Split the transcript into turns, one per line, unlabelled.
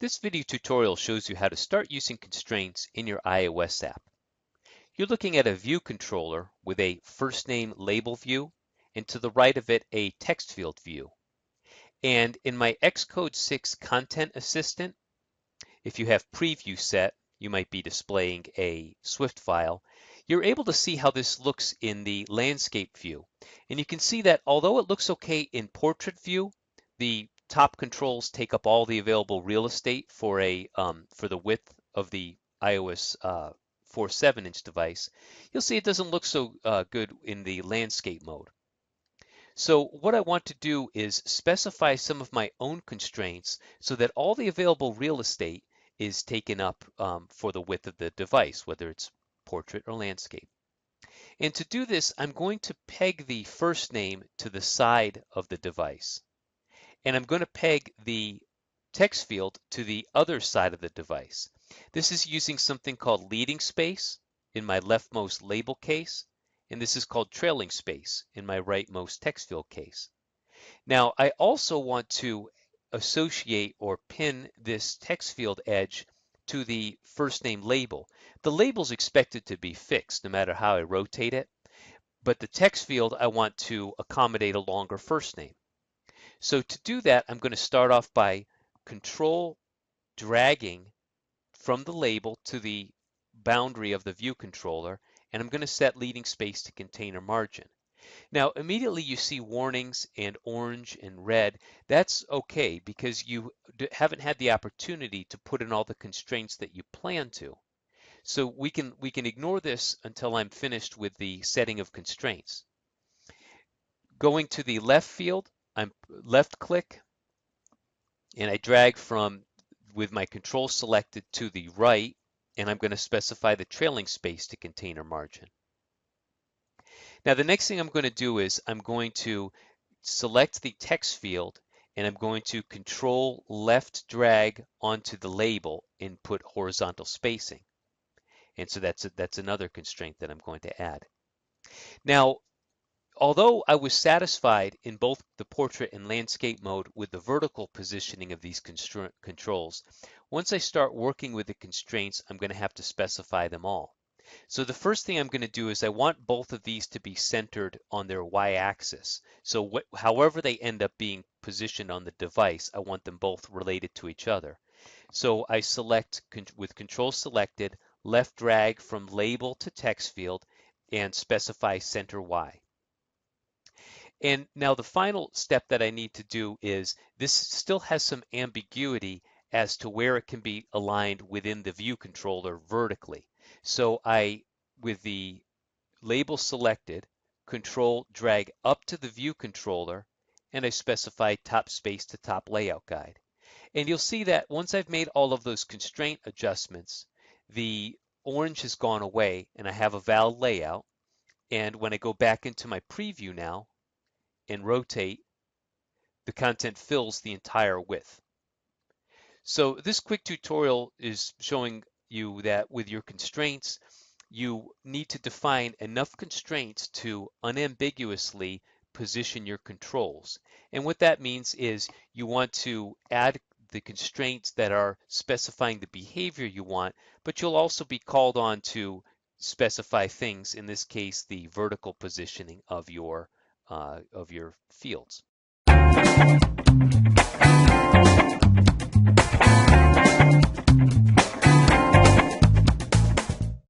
This video tutorial shows you how to start using constraints in your iOS app. You're looking at a view controller with a first name label view, and to the right of it, a text field view. And in my Xcode 6 Content Assistant, if you have preview set, you might be displaying a Swift file. You're able to see how this looks in the landscape view. And you can see that although it looks okay in portrait view, the top controls take up all the available real estate for the width of the iOS 4.7-inch device. You'll see it doesn't look so good in the landscape mode. So what I want to do is specify some of my own constraints so that all the available real estate is taken up for the width of the device, whether it's portrait or landscape. And to do this, I'm going to peg the first name to the side of the device. And I'm going to peg the text field to the other side of the device. This is using something called leading space in my leftmost label case, and this is called trailing space in my rightmost text field case. Now, I also want to associate or pin this text field edge to the first name label. The label is expected to be fixed no matter how I rotate it, but the text field I want to accommodate a longer first name. So to do that, I'm going to start off by control dragging from the label to the boundary of the view controller, and I'm going to set leading space to container margin. Now, immediately you see warnings and orange and red. That's okay because you haven't had the opportunity to put in all the constraints that you plan to. So we can ignore this until I'm finished with the setting of constraints. Going to the left field, I'm left click and I drag from with my control selected to the right, and I'm going to specify the trailing space to container margin. Now the next thing I'm going to do is I'm going to select the text field and I'm going to control left drag onto the label and put horizontal spacing. And so that's another constraint that I'm going to add. Now, although I was satisfied in both the portrait and landscape mode with the vertical positioning of these controls, once I start working with the constraints, I'm going to have to specify them all. So the first thing I'm going to do is I want both of these to be centered on their y-axis. So however they end up being positioned on the device, I want them both related to each other. So I select with control selected, left drag from label to text field and specify center Y. And now the final step that I need to do is this still has some ambiguity as to where it can be aligned within the view controller vertically. So I, with the label selected, control drag up to the view controller and I specify top space to top layout guide. And you'll see that once I've made all of those constraint adjustments, the orange has gone away and I have a valid layout. And when I go back into my preview now and rotate, the content fills the entire width. So this quick tutorial is showing you that with your constraints, you need to define enough constraints to unambiguously position your controls. And what that means is you want to add the constraints that are specifying the behavior you want, but you'll also be called on to specify things, in this case, the vertical positioning of your fields.